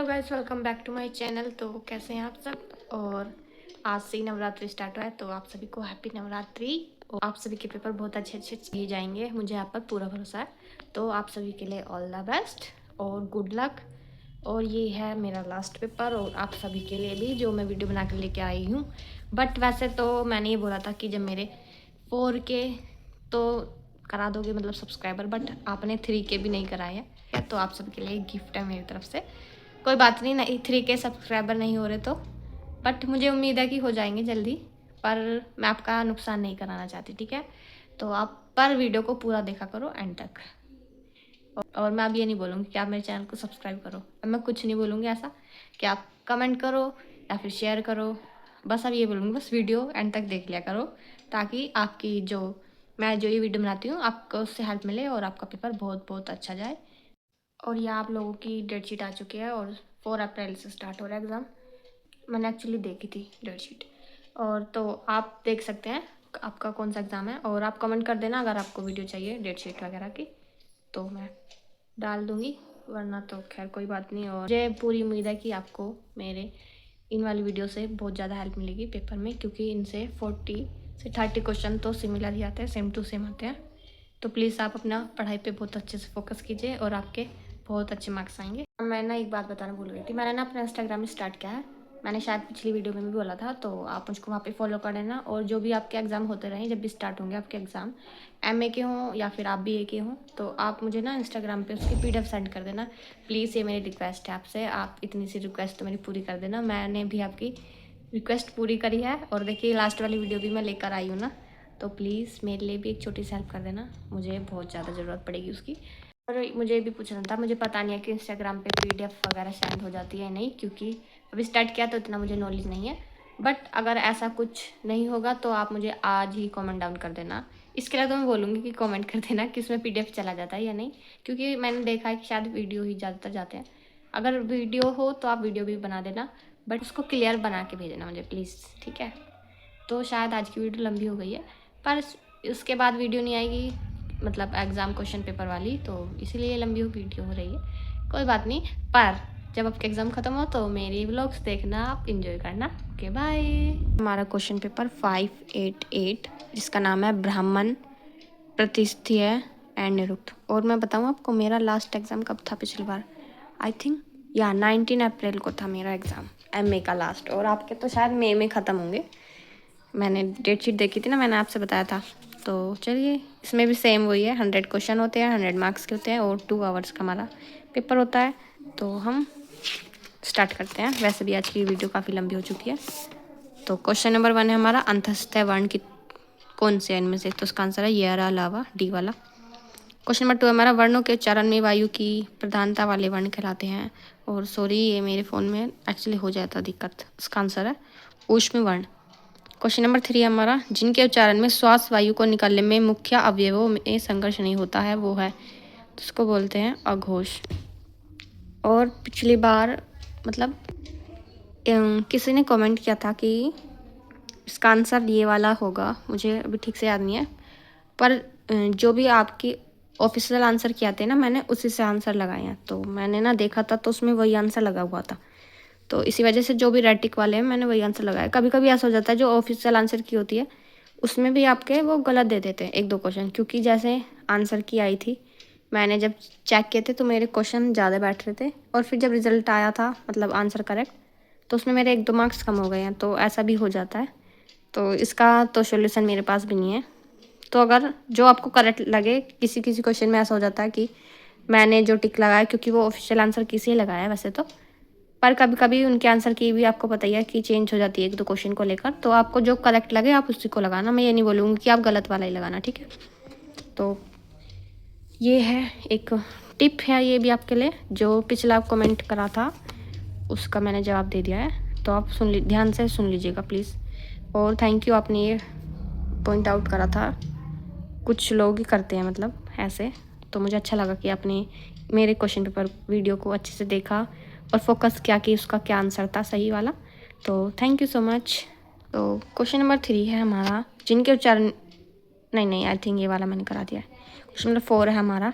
Hello guys, welcome back to my channel. तो कैसे हैं आप सब। और आज से ही नवरात्रि स्टार्ट हुआ है, तो आप सभी को हैप्पी नवरात्रि। और आप सभी के पेपर बहुत अच्छे किए जाएंगे, मुझे आप पर पूरा भरोसा है। तो आप सभी के लिए ऑल द बेस्ट और गुड लक। और ये है मेरा लास्ट पेपर, और आप सभी के लिए भी जो मैं वीडियो बना कर लेके आई हूँ। बट वैसे तो मैंने ये बोला था कि जब मेरे 4K तो करा दोगे, मतलब सब्सक्राइबर, बट आपने 3K भी नहीं कराए हैं, तो आप सबके लिए गिफ्ट है मेरी तरफ से। कोई बात नहीं 3K सब्सक्राइबर नहीं हो रहे तो, बट मुझे उम्मीद है कि हो जाएंगे जल्दी। पर मैं आपका नुकसान नहीं कराना चाहती, ठीक है। तो आप पर वीडियो को पूरा देखा करो एंड तक। और मैं अब ये नहीं बोलूँगी कि आप मेरे चैनल को सब्सक्राइब करो, अब मैं कुछ नहीं बोलूँगी ऐसा कि आप कमेंट करो या फिर शेयर करो। बस अब ये बोलूँगी, बस वीडियो एंड तक देख लिया करो, ताकि आपकी मैं जो ये वीडियो बनाती हूँ आपको उससे हेल्प मिले और आपका पेपर बहुत बहुत अच्छा जाए। और ये आप लोगों की डेट शीट आ चुकी है और 4 अप्रैल से स्टार्ट हो रहा है एग्ज़ाम। मैंने एक्चुअली देखी थी डेट शीट, और तो आप देख सकते हैं आपका कौन सा एग्ज़ाम है। और आप कमेंट कर देना अगर आपको वीडियो चाहिए डेट शीट वगैरह की, तो मैं डाल दूँगी, वरना तो खैर कोई बात नहीं। और मुझे पूरी उम्मीद है कि आपको मेरे इन वाली वीडियो से बहुत ज़्यादा हेल्प मिलेगी पेपर में, क्योंकि इनसे 40 से 30 क्वेश्चन तो सिमिलर ही आते हैं, सेम टू सेम आते हैं। तो प्लीज़ आप अपना पढ़ाई पे बहुत अच्छे से फोकस कीजिए और आपके बहुत अच्छे मार्क्स आएंगे। मैं ना एक बात बताना भूल गई थी, मैंने ना अपना इंस्टाग्राम में स्टार्ट किया है। मैंने शायद पिछली वीडियो में भी बोला था, तो आप मुझको वहाँ पे फॉलो कर लेना। और जो भी आपके एग्ज़ाम होते रहें, जब भी स्टार्ट होंगे आपके एग्ज़ाम, MA के हों या फिर आप BA के हों, तो आप मुझे ना इंस्टाग्राम पे उसकी PDF सेंड कर देना प्लीज़। ये मेरी रिक्वेस्ट है आपसे, आप इतनी सी रिक्वेस्ट तो मेरी पूरी कर देना। मैंने भी आपकी रिक्वेस्ट पूरी करी है, और देखिए लास्ट वाली वीडियो भी मैं लेकर आई हूँ ना, तो प्लीज़ मेरे लिए भी एक छोटी सी हेल्प कर देना, मुझे बहुत ज़्यादा ज़रूरत पड़ेगी उसकी। और मुझे भी पूछना था, मुझे पता नहीं है कि इंस्टाग्राम पे PDF वगैरह सेंड हो जाती है नहीं, क्योंकि अभी स्टार्ट किया तो इतना मुझे नॉलेज नहीं है। बट अगर ऐसा कुछ नहीं होगा तो आप मुझे आज ही कमेंट डाउन कर देना। इसके लिए तो मैं बोलूँगी कि कमेंट कर देना कि उसमें PDF चला जाता है या नहीं, क्योंकि मैंने देखा है कि शायद वीडियो ही ज़्यादातर जाते हैं। अगर वीडियो हो तो आप वीडियो भी बना देना, बट उसको क्लियर बना के भेजना मुझे प्लीज़, ठीक है। तो शायद आज की वीडियो लंबी हो गई है, पर उसके बाद वीडियो नहीं आएगी, मतलब एग्ज़ाम क्वेश्चन पेपर वाली, तो इसीलिए लंबी वीडियो हो रही है। कोई बात नहीं, पर जब आपके एग्ज़ाम ख़त्म हो तो मेरी व्लॉग्स देखना, आप इंजॉय करना। Okay bye. हमारा क्वेश्चन पेपर 588 जिसका नाम है ब्राह्मण, प्रतिस्थीय एंड निरुक्त। और मैं बताऊँ आपको, मेरा लास्ट एग्ज़ाम कब था पिछली बार, आई थिंक 19 अप्रैल को था मेरा एग्ज़ाम, MA का लास्ट। और आपके तो शायद मई में ख़त्म होंगे। मैंने डेट शीट देखी थी ना, मैंने आपसे बताया था। तो चलिए, इसमें भी सेम वही है, 100 क्वेश्चन होते हैं, 100 मार्क्स के होते हैं, और 2 आवर्स का हमारा पेपर होता है। तो हम स्टार्ट करते हैं। वैसे भी आज की वीडियो काफ़ी लंबी हो चुकी है। तो क्वेश्चन नंबर 1 है हमारा, अंतःस्थय वर्ण की कौन से इनमें से, तो उसका आंसर है ये अलावा डी वाला। क्वेश्चन नंबर 2 हमारा, वर्णों के उच्चारण में वायु की प्रधानता वाले वर्ण कहलाते हैं। और सॉरी, ये मेरे फ़ोन में एक्चुअली हो जाता दिक्कत। इसका आंसर है ऊष्म वर्ण। क्वेश्चन नंबर 3 हमारा, जिनके उच्चारण में श्वास वायु को निकालने में मुख्य अवयवों में संघर्ष नहीं होता है वो है, तो उसको बोलते हैं अघोष। और पिछली बार मतलब किसी ने कमेंट किया था कि इसका आंसर ये वाला होगा, मुझे अभी ठीक से याद नहीं है, पर जो भी आपकी ऑफिशियल आंसर किए आते हैं ना, मैंने उसी से आंसर लगाए हैं। तो मैंने ना देखा था तो उसमें वही आंसर लगा हुआ था, तो इसी वजह से जो भी रेटिक वाले हैं मैंने वही आंसर लगाया। कभी कभी ऐसा हो जाता है जो ऑफिशियल आंसर की होती है उसमें भी आपके वो गलत दे देते हैं 1-2 क्वेश्चन, क्योंकि जैसे आंसर की आई थी, मैंने जब चेक किए थे तो मेरे क्वेश्चन ज़्यादा बैठ रहे थे, और फिर जब रिजल्ट आया था मतलब आंसर करेक्ट, तो उसमें मेरे 1-2 मार्क्स कम हो गए हैं। तो ऐसा भी हो जाता है, तो इसका तो सोल्यूशन मेरे पास भी नहीं है। तो अगर जो आपको करेक्ट लगे, किसी किसी क्वेश्चन में ऐसा हो जाता है कि मैंने जो टिक लगाया, क्योंकि वो ऑफिशियल आंसर की से ही लगाया है वैसे तो, पर कभी कभी उनके आंसर की भी आपको पता ही है कि चेंज हो जाती है 1-2 क्वेश्चन को लेकर। तो आपको जो करेक्ट लगे आप उसी को लगाना, मैं ये नहीं बोलूँगी कि आप गलत वाला ही लगाना, ठीक है। तो ये है एक टिप है, ये भी आपके लिए। जो पिछला कमेंट करा था उसका मैंने जवाब दे दिया है, तो आप ध्यान से सुन लीजिएगा प्लीज़। और थैंक यू, आपने ये पॉइंट आउट करा था, कुछ लोग ही करते हैं मतलब ऐसे, तो मुझे अच्छा लगा कि आपने मेरे क्वेश्चन पेपर वीडियो को अच्छे से देखा और फोकस किया कि उसका क्या आंसर था सही वाला। तो थैंक यू सो मच। तो क्वेश्चन नंबर 3 है हमारा, जिनके उच्चारण नहीं आई थिंक ये वाला मैंने करा दिया है। क्वेश्चन नंबर 4 है हमारा,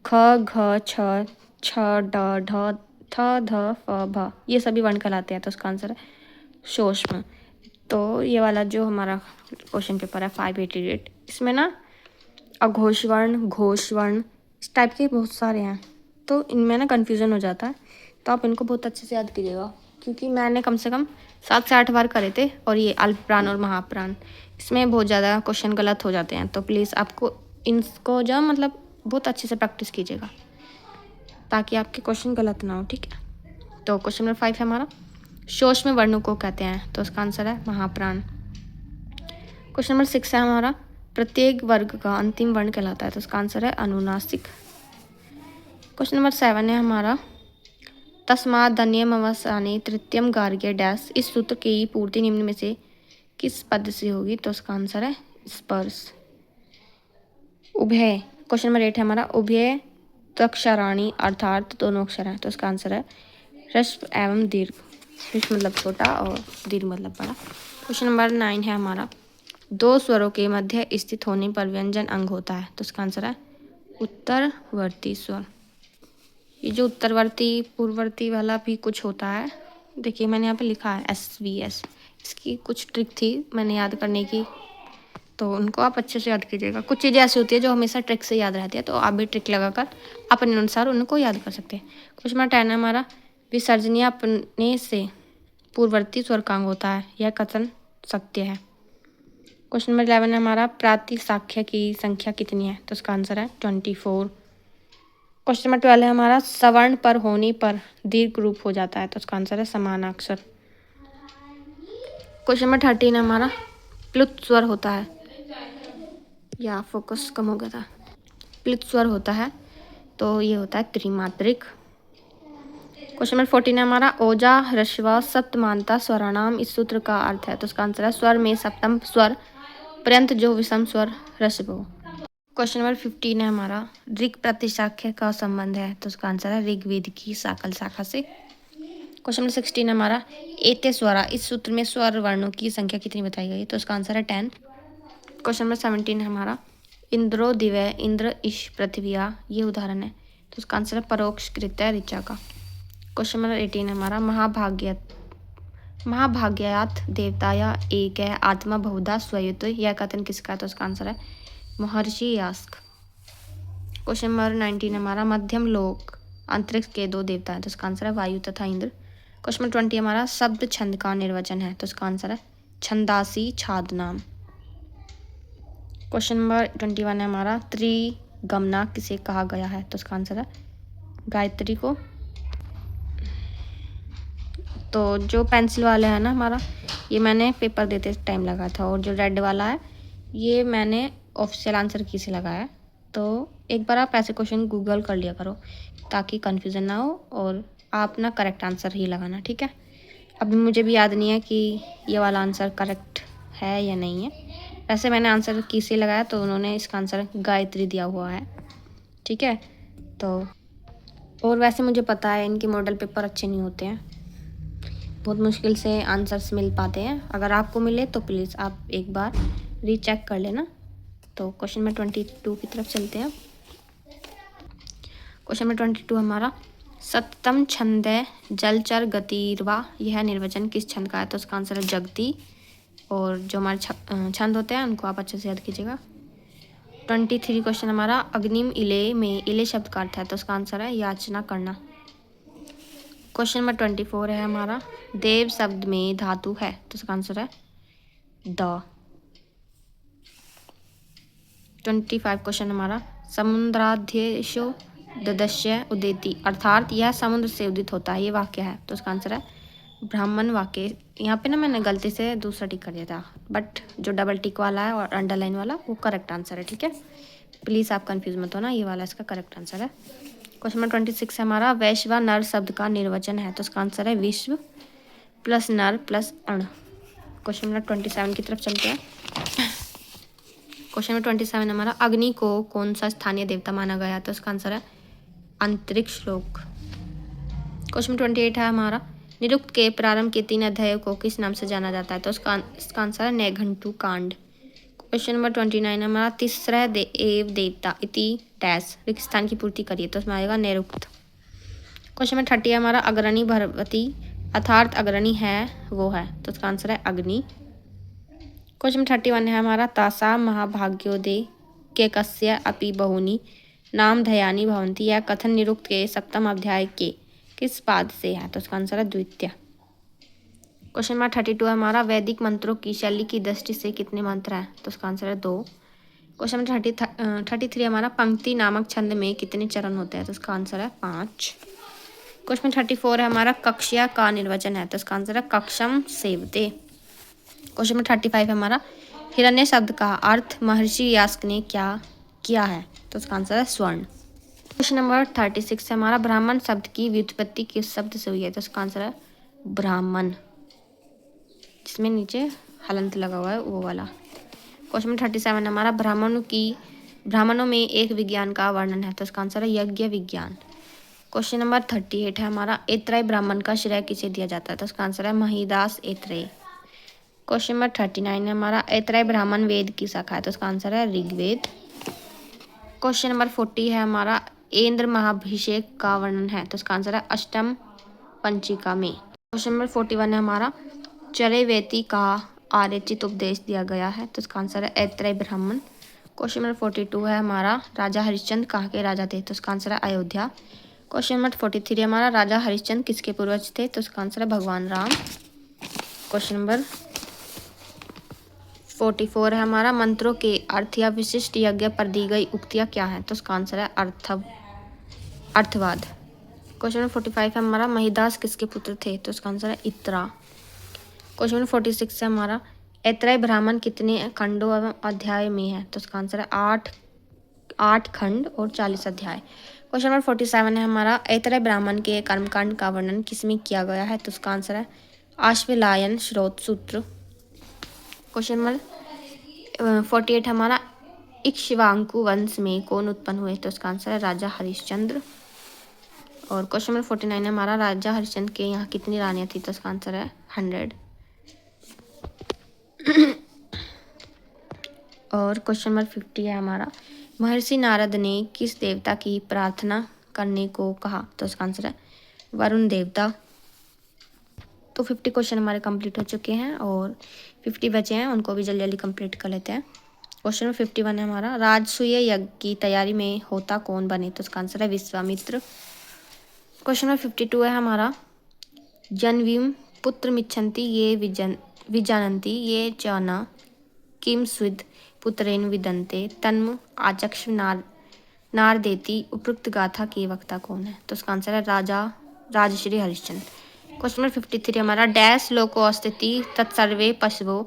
ख घ छ छ ड ढ थ ध फ भ ये सभी वर्ण कहलाते हैं, तो उसका आंसर है शोष्म। तो ये वाला जो हमारा क्वेश्चन पेपर है 588, इसमें ना अघोष वर्ण, घोष वर्ण, इस टाइप के बहुत सारे हैं, तो इनमें ना कन्फ्यूज़न हो जाता है। तो आप इनको बहुत अच्छे से याद कीजिएगा, क्योंकि मैंने कम से कम 7 से 8 बार करे थे, और ये अल्पप्राण और महाप्राण इसमें बहुत ज़्यादा क्वेश्चन गलत हो जाते हैं। तो प्लीज़ आपको इनको जो मतलब बहुत अच्छे से प्रैक्टिस कीजिएगा, ताकि आपके क्वेश्चन गलत ना हो, ठीक है। तो क्वेश्चन नंबर 5 है हमारा, शोष्म वर्णों को कहते हैं, तो उसका आंसर है महाप्राण। क्वेश्चन नंबर 6 है हमारा, प्रत्येक वर्ग का अंतिम वर्ण कहलाता है, तो उसका आंसर है अनुनासिक। क्वेश्चन नंबर 7 है हमारा, तस्मात् धन्यमवसाने तृतीयम गार्ग्य डैश, इस सूत्र की पूर्ति निम्न में से किस पद से होगी, तो उसका आंसर है स्पर्श। उभय, क्वेश्चन नंबर 8 है हमारा, उभय त्वक्षराणि अर्थात दोनों अक्षर हैं, तो उसका आंसर है ह्रस्व एवं दीर्घ। ह्रस्व मतलब छोटा और दीर्घ मतलब बड़ा। क्वेश्चन नंबर 9 है हमारा, दो स्वरों के मध्य स्थित होने पर व्यंजन अंग होता है, तो उसका आंसर है उत्तरवर्ती स्वर। ये जो उत्तरवर्ती पूर्ववर्ती वाला भी कुछ होता है, देखिए मैंने यहाँ पे लिखा है SVS, इसकी कुछ ट्रिक थी मैंने याद करने की, तो उनको आप अच्छे से याद कीजिएगा। कुछ चीज़ें ऐसी होती है जो हमेशा ट्रिक से याद रहती है, तो आप भी ट्रिक लगाकर अपने अनुसार उनको याद कर सकते हैं। क्वेश्चन नंबर 10 है हमारा, विसर्जनीय अपने से पूर्ववर्ती स्वर का अंग होता है, यह कथन सत्य है। क्वेश्चन नंबर 11 है हमारा, प्रातिशाख्य की संख्या कितनी है, तो उसका आंसर है 24। क्वेश्चन नंबर 12 है हमारा, सवर्ण पर होने पर दीर्घ रूप हो जाता है, तो उसका आंसर है समानाक्षर। क्वेश्चन नंबर 13 है हमारा, प्लुत स्वर होता है, या फोकस कम हो गया था, प्लुत स्वर होता है, तो ये होता है त्रिमात्रिक। क्वेश्चन नंबर 14 है हमारा, ओजा ह्रस्व सप्तमांता स्वराणाम, इस सूत्र का अर्थ है, तो उसका आंसर है स्वर में सप्तम स्वर पर्यंत जो विषम स्वर ह्रस्व हो। क्वेश्चन नंबर 15 है हमारा, ऋग प्रतिशाख्य का संबंध है, तो उसका आंसर है ऋग्वेद की साकल शाखा से। क्वेश्चन नंबर 16 है हमारा, एते स्वरा, इस सूत्र में स्वर वर्णों की संख्या कितनी बताई गई है, तो उसका आंसर है 10। क्वेश्चन नंबर 17 है हमारा, इंद्रो दिव्य इंद्र इश पृथ्विया, ये उदाहरण है, तो उसका आंसर है परोक्ष कृत्य ऋचा का। क्वेश्चन नंबर 18 है हमारा, महाभाग्यात देवताया एक है आत्मा बहुधा स्वयुत, यह कथन किसका है, तो उसका आंसर है महर्षि यास्क। क्वेश्चन नंबर 19 हमारा, मध्यम लोक अंतरिक्ष के दो देवता हैं, तो उसका आंसर है वायु तथा इंद्र। क्वेश्चन नंबर 20 हमारा, शब्द छंद का निर्वचन है, तो उसका आंसर है छंदासी छाद नाम। क्वेश्चन नंबर 21 है हमारा, त्रिगमना किसे कहा गया है, तो उसका आंसर है गायत्री को। तो जो पेंसिल वाला है ना हमारा, ये मैंने पेपर देते टाइम लगा था, और जो रेड वाला है ये मैंने ऑफिशियल आंसर की से लगाया है। तो एक बार आप ऐसे क्वेश्चन गूगल कर लिया करो, ताकि कन्फ्यूज़न ना हो, और आप ना करेक्ट आंसर ही लगाना, ठीक है। अभी मुझे भी याद नहीं है कि ये वाला आंसर करेक्ट है या नहीं है। वैसे मैंने आंसर की से लगाया, तो उन्होंने इसका आंसर गायत्री दिया हुआ है, ठीक है। तो और वैसे मुझे पता है इनके मॉडल पेपर अच्छे नहीं होते हैं, बहुत मुश्किल से आंसर्स मिल पाते हैं। अगर आपको मिले तो प्लीज़ आप एक बार रीचेक कर लेना। तो क्वेश्चन नंबर 22 की तरफ चलते हैं। क्वेश्चन नंबर 22 हमारा, सततम छंद जलचर गतिर्वा, यह निर्वचन किस छंद का है, तो उसका आंसर है जगती। और जो हमारे छंद होते हैं उनको आप अच्छे से याद कीजिएगा। 23 क्वेश्चन हमारा, अग्निम इले में इले शब्द का अर्थ है, तो उसका आंसर है याचना करना। क्वेश्चन नंबर 24 है हमारा, देव शब्द में धातु है, तो उसका आंसर है द। 25 क्वेश्चन हमारा, समुद्राध्यशो ददस्य उदेति, अर्थात यह समुद्र से उदित होता है, ये वाक्य है, तो उसका आंसर है ब्राह्मण वाक्य। यहाँ पे ना मैंने गलती से दूसरा टिक कर दिया था, बट जो डबल टिक वाला है और अंडरलाइन वाला वो करेक्ट आंसर है, ठीक है। प्लीज़ आप कंफ्यूज मत होना, ये वाला इसका करेक्ट आंसर है। क्वेश्चन नंबर 26 है हमारा, वैश्व नर शब्द का निर्वचन है, तो उसका आंसर है विश्व प्लस नर प्लस अण। क्वेश्चन नंबर 27 की तरफ चलते हैं। क्वेश्चन नंबर 27 हमारा, अग्नि को कौन सा स्थानीय देवता माना गया, तो उसका आंसर है अंतरिक्ष लोक। क्वेश्चन नंबर 28 है हमारा, निरुक्त के प्रारंभ के 3 अध्यायों को किस नाम से जाना जाता है, तो इसका आंसर है नैघंटु कांड। क्वेश्चन नंबर 29 हमारा, तीसरा देव देवता इति डैश, रिक्त स्थान की पूर्ति करिए, तो उसमें आएगा नैरुक्त। क्वेश्चन नंबर 30 है हमारा अग्रणी भरवती अर्थात अग्रणी है वो है, तो इसका आंसर है अग्नि। क्वेश्चन नंबर 31 है हमारा तासा महाभाग्योदय के कस्य अपि बहुनी नाम धयानी भवंती, यह कथन निरुक्त के सप्तम अध्याय के किस पाद से है, तो इसका आंसर है द्वितीय। क्वेश्चन नंबर 32 है हमारा वैदिक मंत्रों की शैली की दृष्टि से कितने मंत्र हैं, तो इसका आंसर है 2। क्वेश्चन नंबर 33 हमारा पंक्ति नामक छंद में कितने चरण होते हैं, तो इसका आंसर है 5। क्वेश्चन 34 है हमारा कक्ष्या का निर्वचन है, तो इसका आंसर है कक्षम सेवते। क्वेश्चन नंबर 35 है हमारा हिरण्य शब्द का अर्थ महर्षि यास्क ने क्या किया है, तो इसका आंसर है स्वर्ण। क्वेश्चन नंबर 36 है हमारा ब्राह्मण शब्द की व्युत्पत्ति किस शब्द से हुई है, तो इसका आंसर है ब्राह्मण, जिसमें नीचे हलंत लगा हुआ है वो वाला। क्वेश्चन नंबर 37 हमारा ब्राह्मणों में एक विज्ञान का वर्णन है, तो इसका आंसर है यज्ञ विज्ञान। क्वेश्चन नंबर 38 है हमारा ऐतरेय ब्राह्मण का श्रेय किसे दिया जाता है, तो इसका आंसर है महिदास ऐतरेय। क्वेश्चन नंबर 39 है हमारा ऐतरेय ब्राह्मण वेद की शाखा है, तो इसका आंसर है ऋग्वेद। क्वेश्चन नंबर 40 है हमारा इंद्र महाभिषेक का वर्णन है, तो इसका आंसर है अष्टम पंचिका में। क्वेश्चन नंबर 41 है हमारा चरैवेति का आर्यचित उपदेश दिया गया है, तो इसका आंसर है ऐतरेय ब्राह्मण। क्वेश्चन नंबर 42 है हमारा राजा हरिश्चंद्र कहाँ के राजा थे, तो इसका आंसर है अयोध्या। क्वेश्चन नंबर 43 हमारा राजा हरिश्चंद्र किसके पूर्वज थे, तो इसका आंसर है भगवान राम। क्वेश्चन नंबर 44 है हमारा मंत्रों के अर्थ या विशिष्ट यज्ञ पर दी गई उक्तियाँ क्या हैं, तो इसका आंसर है अर्थवाद। क्वेश्चन नंबर 45 है हमारा महिदास किसके पुत्र थे, तो इसका आंसर है इत्रा। क्वेश्चन नंबर 46 है हमारा ऐतरेय ब्राह्मण कितने खंडों एवं अध्याय में है, तो इसका आंसर है 8 खंड और 40 अध्याय। क्वेश्चन नंबर 47 है हमारा ऐतरेय ब्राह्मण के कर्मकांड का वर्णन किसमें किया गया है, तो इसका आंसर है आश्वलायन श्रोत सूत्र। क्वेश्चन नंबर 48 हमारा इक्ष्वाकु वंश में कौन उत्पन्न हुए, तो इसका आंसर है राजा हरिश्चंद्र। और क्वेश्चन नंबर 49 है हमारा राजा हरिश्चंद्र के यहाँ कितनी रानियाँ थी, तो इसका आंसर है 100। और क्वेश्चन नंबर 50 है हमारा महर्षि नारद ने किस देवता की प्रार्थना करने को कहा, तो इसका आंसर है वरुण देवता। तो 50 क्वेश्चन हमारे कंप्लीट हो चुके हैं और 50 बचे हैं, उनको भी जल्दी जल्दी कंप्लीट कर लेते हैं। क्वेश्चन नंबर 51 है हमारा राजसूय यज्ञ की तैयारी में होता कौन बने, तो इसका आंसर है विश्वामित्र। क्वेश्चन नंबर 52 है हमारा जन्वीम पुत्र मिच्छन्ति ये विजानन्ति ये च न किम स्विद पुत्रेन विदन्ते तन्म आचक्ष नार देती, उपयुक्त गाथा की वक्ता कौन है, तो इसका आंसर है राजश्री हरिश्चंद्र। क्वेश्चन नंबर 53 हमारा डैश लोको अस्थिति तत्सर्वे पशवो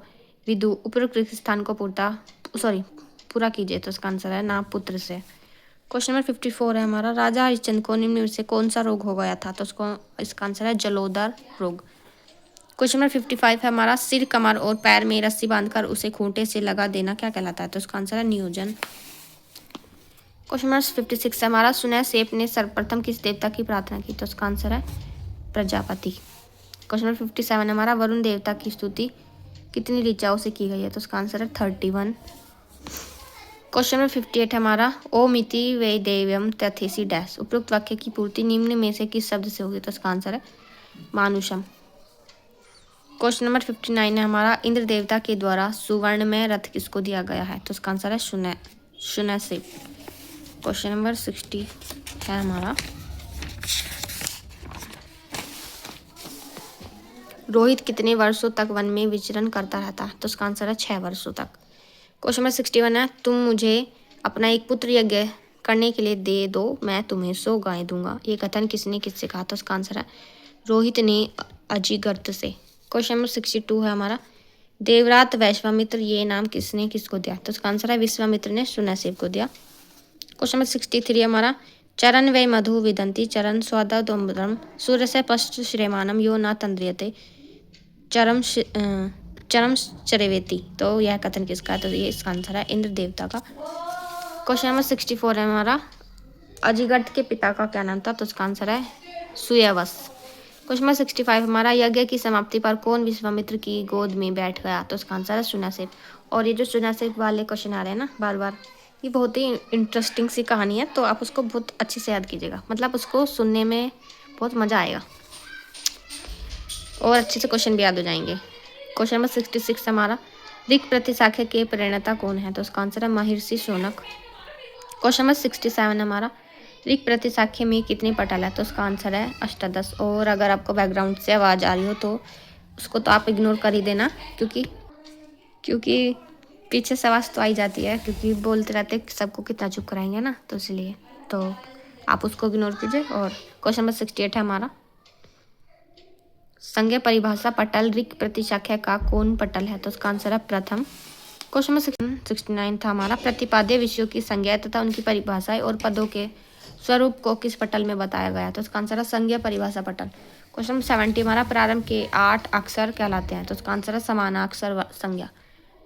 विदु, उपयुक्त स्थान को पूरा कीजिए, तो इसका आंसर है ना पुत्र से। क्वेश्चन नंबर 54 है हमारा राजा हरिश्चंद्र को निम्न में से कौन सा रोग हो गया था, तो इसका आंसर है जलोदर रोग। क्वेश्चन नंबर 55 है हमारा सिर कमर और पैर में रस्सी बांधकर उसे खूंटे से लगा देना क्या कहलाता है, तो इसका आंसर है नियोजन। क्वेश्चन नंबर 56 है हमारा सुनैसेप ने सर्वप्रथम किस देवता की प्रार्थना की, तो इसका आंसर है प्रजापति। क्वेश्चन नंबर 57 है हमारा वरुण देवता की स्तुति कितनी ऋचाओं से की गई है, तो इसका आंसर है 31। क्वेश्चन नंबर 58 है हमारा ओमिति वे देव्यम तथेसी डैश, उपयुक्त वाक्य की पूर्ति निम्न में से किस शब्द से होगी, तो इसका आंसर है मानुषम। क्वेश्चन नंबर 59 है हमारा इंद्र देवता के द्वारा सुवर्ण में रथ किसको दिया गया है, तो इसका आंसर है सुनैसेप। क्वेश्चन नंबर 60 है हमारा रोहित कितने वर्षों तक वन में विचरण करता रहता है, तो इसका आंसर है 6 वर्षों तक। क्वेश्चन नंबर 61 है तुम मुझे अपना एक पुत्र यज्ञ करने के लिए दे दो, मैं तुम्हें 100 गाय दूंगा, ये कथन किसने किससे कहा, तो इसका आंसर है रोहित ने अजिगर्त से। क्वेश्चन नंबर 62 है हमारा देवरात वैश्वामित्र ये नाम किसने किसको दिया, तो इसका आंसर है विश्वामित्र ने सुनैसेप को दिया। क्वेश्चन नंबर 63 हमारा चरण वै मधु विदंती चरण स्वादोम्बरम सूर्य से पश्च श्रेमानम यो न तंद्रियते चरम चरेवेती, तो यह कथन किसका है, तो ये इसका आंसर है इंद्र देवता का। क्वेश्चन नंबर 64 है हमारा अजिगर्त के पिता का क्या नाम था, तो इसका आंसर है सुयवस। क्वेश्चन नंबर 65 हमारा यज्ञ की समाप्ति पर कौन विश्वामित्र की गोद में बैठ गया, तो इसका आंसर है सुनैसेप। और ये जो सुनैसेप वाले क्वेश्चन आ रहे हैं ना बार बार, ये बहुत ही इंटरेस्टिंग सी कहानी है, तो आप उसको बहुत अच्छे से याद कीजिएगा, मतलब उसको सुनने में बहुत मज़ा आएगा और अच्छे से क्वेश्चन भी याद हो जाएंगे। क्वेश्चन नंबर 66 हमारा, ऋक् प्रतिशाख्य के प्रणेता कौन है? तो उसका आंसर है महर्षि शौनक। क्वेश्चन नंबर 67 हमारा, ऋक् प्रतिशाख्य में कितने पटल है? तो उसका आंसर है अष्टादश। और अगर आपको बैकग्राउंड से आवाज़ आ रही हो तो उसको तो आप इग्नोर कर ही देना, क्योंकि पीछे से आवाज़ तो आई जाती है, क्योंकि बोलते रहते सबको कितना चुप कराएंगे ना, तो इसलिए तो आप उसको इग्नोर कीजिए। और क्वेश्चन नंबर 68 है हमारा, संज्ञा परिभाषा पटल ऋक् प्रतिशाख्य का कौन पटल है? तो उसका आंसर है प्रथम। क्वेश्चन नंबर 69 था हमारा, प्रतिपाद्य विषयों की संज्ञा तथा उनकी परिभाषाएं और पदों के स्वरूप को किस पटल में बताया गया? तो उसका आंसर है संज्ञा परिभाषा पटल। क्वेश्चन नंबर 70 हमारा, प्रारंभ के 8 अक्षर कहलाते हैं? तो उसका आंसर है समानाक्षर संज्ञा।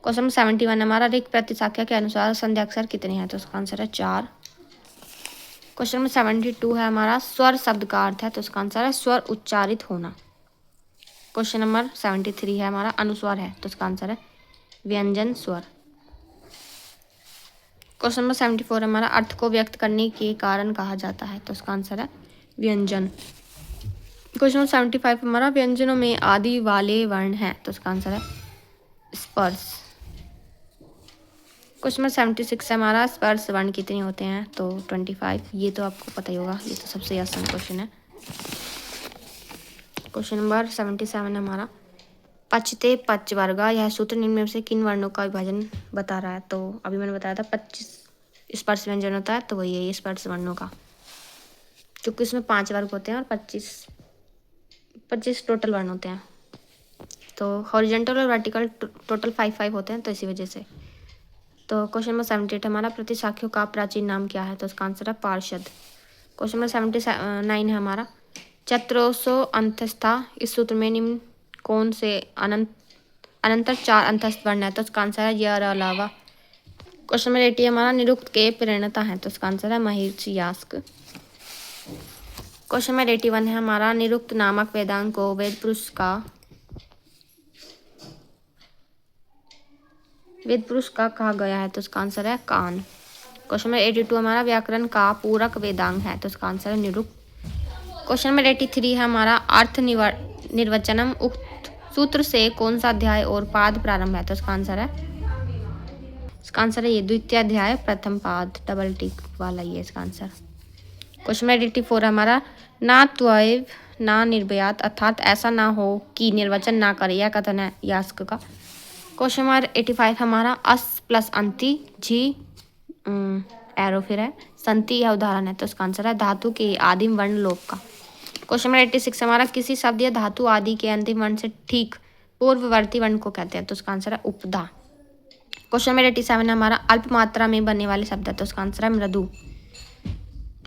क्वेश्चन नंबर 71 हमारा, ऋक् प्रतिशाख्य के अनुसार संध्याक्षर कितने हैं? तो उसका आंसर है 4। क्वेश्चन नंबर 72 है हमारा, स्वर शब्द का अर्थ है? तो उसका आंसर है स्वर उच्चारित होना। क्वेश्चन नंबर 73 है हमारा, अनुस्वार है? तो उसका आंसर है व्यंजन स्वर। क्वेश्चन नंबर 74 हमारा, अर्थ को व्यक्त करने के कारण कहा जाता है? तो उसका आंसर है व्यंजन। क्वेश्चन नंबर 75 हमारा, व्यंजनों में आदि वाले वर्ण हैं? तो उसका आंसर है स्पर्श। क्वेश्चन नंबर 76 हमारा, स्पर्श वर्ण कितने होते हैं? तो 25। ये तो आपको पता ही होगा, ये तो सबसे आसान क्वेश्चन है। क्वेश्चन नंबर 77 हमारा, पचते पच वर्गा यह सूत्र निम्न में से किन वर्णों का विभाजन बता रहा है? तो अभी मैंने बताया था 25 स्पर्श व्यंजन होता है, तो वही है ये स्पर्श वर्णों का, क्योंकि इसमें 5 वर्ग होते हैं और 25 टोटल वर्ण होते हैं। तो हॉरिजेंटल और वर्टिकल टोटल 5 होते हैं, तो इसी वजह से। तो क्वेश्चन नंबर 78 हमारा, प्रतिशाख्यों का प्राचीन नाम क्या है? तो उसका आंसर है पार्षद। क्वेश्चन नंबर 79 है हमारा, चतुर्सो अंतस्था इस सूत्र में निम्न कौन से अनंतर 4 अंतस्थ वर्ण है? तो उसका आंसर है य र व। क्वेश्चन नंबर 80 हमारा, निरुक्त के प्रणेता है? तो उसका आंसर है महर्षि यास्क। क्वेश्चन नंबर 81 है हमारा, निरुक्त नामक वेदांग को वेद पुरुष का कहा गया है? तो उसका आंसर है कान। क्वेश्चन नंबर 82 हमारा, व्याकरण का पूरक वेदांग है? तो उसका आंसर है निरुक्त। क्वेश्चन नंबर 83 है हमारा, अर्थ निर्वचनम उक्त सूत्र से कौन सा अध्याय और पाद प्रारंभ है? तो इसका आंसर है ये द्वितीय अध्याय प्रथम पाद, डबल टिक वाला ये इसका आंसर। क्वेश्चन नंबर 84 हमारा, ना त्वैव ना निर्भयात अर्थात ऐसा ना हो कि निर्वचन ना करे, यह कथन है यास्क का। क्वेश्चन नंबर 85 हमारा, अस प्लस अंति जी एरो फिर है संति यह उदाहरण है? तो इसका आंसर है धातु के आदिम वर्ण लोप का। क्वेश्चन नंबर 86 हमारा, किसी शब्द या धातु आदि के अंतिम वर्ण से ठीक पूर्ववर्ती वर्ण को कहते हैं? तो उसका आंसर है उपधा। क्वेश्चन नंबर 87 हमारा, अल्प मात्रा में बनने वाले शब्द है? तो उसका आंसर है मृदु।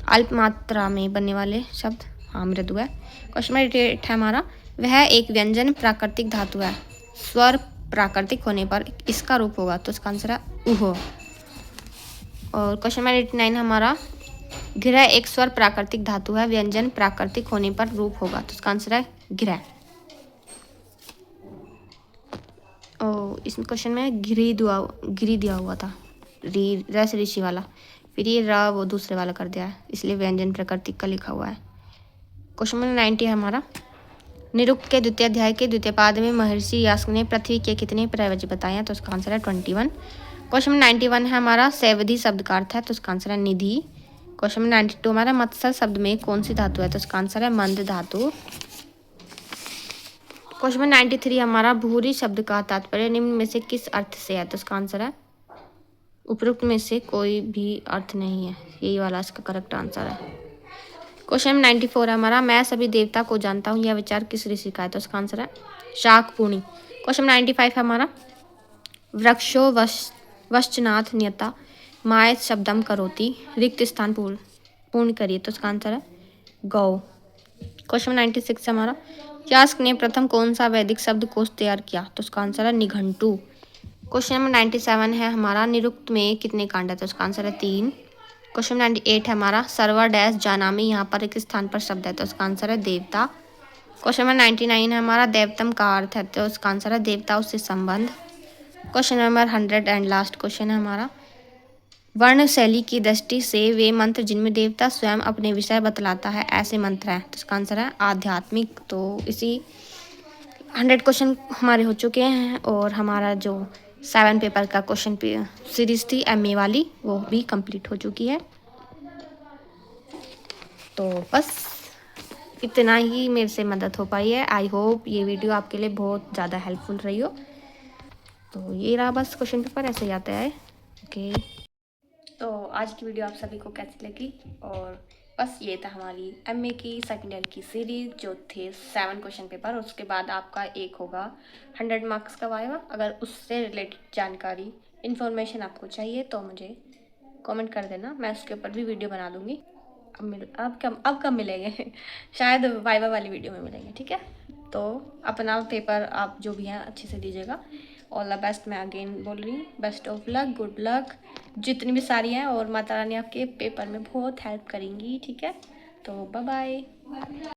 अल्प मात्रा में बनने वाले शब्द मृदु है। क्वेश्चन नंबर 88 है हमारा, वह एक व्यंजन प्राकृतिक धातु है, स्वर प्राकृतिक होने पर इसका रूप होगा? तो इसका आंसर है उह। और क्वेश्चन नंबर 89 हमारा, घृ एक स्वर प्राकृतिक धातु है, व्यंजन प्राकृतिक होने पर रूप होगा? तो इसका आंसर है घृ। इस क्वेश्चन में घृ दिया हुआ था, रस ऋषि वाला, फिर ये र वो दूसरे वाला कर दिया है, इसलिए व्यंजन प्राकृतिक का लिखा हुआ है। क्वेश्चन नंबर 90 है हमारा, निरुक्त के द्वितीय अध्याय के द्वितीय पाद में महर्षि यास्क ने पृथ्वी के कितने पर्यायवाची बताए हैं? तो उसका आंसर है 21। क्वेश्चन नंबर 91 है हमारा, सैवधी शब्द का अर्थ है? तो उसका आंसर है निधि। क्वेश्चन नंबर 92 हमारा, मत्स्य शब्द में कौन सी धातु है? तो उसका आंसर है मंद धातु। क्वेश्चन नंबर 93 हमारा, भूरी शब्द का तात्पर्य निम्न में से किस अर्थ से है? तो उसका आंसर है उपरोक्त में से कोई भी अर्थ नहीं है, यही वाला इसका करेक्ट आंसर है। क्वेश्चन नंबर 94 है हमारा, मैं सभी देवता को जानता हूँ, यह विचार किस ऋषि का है? तो उसका आंसर है शाकपुनी। क्वेश्चन नंबर 95 है हमारा, वृक्षो वश्चनाथ नियता मायत शब्दम करोति रिक्त स्थान पूर्ण करिए? तो उसका आंसर है गौ। क्वेश्चन नंबर 96 हमारा, यास्क ने प्रथम कौन सा वैदिक शब्दकोश तैयार किया? तो उसका आंसर है निघंटु। क्वेश्चन नंबर 97 है हमारा, निरुक्त में कितने कांड है? तो उसका आंसर है 3। क्वेश्चन 98 है हमारा, सर्वर डैश जानामी यहाँ पर एक स्थान पर शब्द है? तो उसका आंसर है देवता। क्वेश्चन नंबर 99 है हमारा, देवतम का अर्थ है? तो उसका आंसर है देवता उससे संबंध। Question number 100 and last question है हमारा, वर्ण शैली की दृष्टि से वे मंत्र जिनमें देवता स्वयं अपने विषय बतलाता है ऐसे मंत्र हैं। तो इसका आंसर है आध्यात्मिक। तो इसी 100 क्वेश्चन हमारे हो चुके हैं और हमारा जो 7 पेपर का क्वेश्चन सीरीज थी एमए वाली वो भी कंप्लीट हो चुकी है। तो बस इतना ही मेरे से मदद हो पाई है। आई होप ये वीडियो आपके लिए बहुत ज़्यादा हेल्पफुल रही हो। तो ये रहा बस क्वेश्चन पेपर, ऐसे ही आता है। ओके, तो आज की वीडियो आप सभी को कैसी लगी? और बस ये था हमारी एमए की सेकेंड ईयर की सीरीज जो थे 7 क्वेश्चन पेपर। उसके बाद आपका एक होगा 100 मार्क्स का वाइवा। अगर उससे रिलेटेड जानकारी इन्फॉर्मेशन आपको चाहिए तो मुझे कमेंट कर देना, मैं उसके ऊपर भी वीडियो बना दूँगी। अब कब मिलेंगे शायद वाइवा वाली वीडियो में मिलेंगे, ठीक है? तो अपना पेपर आप जो भी हैं अच्छे से दीजिएगा। ऑल द बेस्ट, मैं अगेन बोल रही हूँ, best of luck, good luck जितनी भी सारी हैं, और माता रानी आपके पेपर में बहुत हेल्प करेंगी, ठीक है? तो बाय बाय।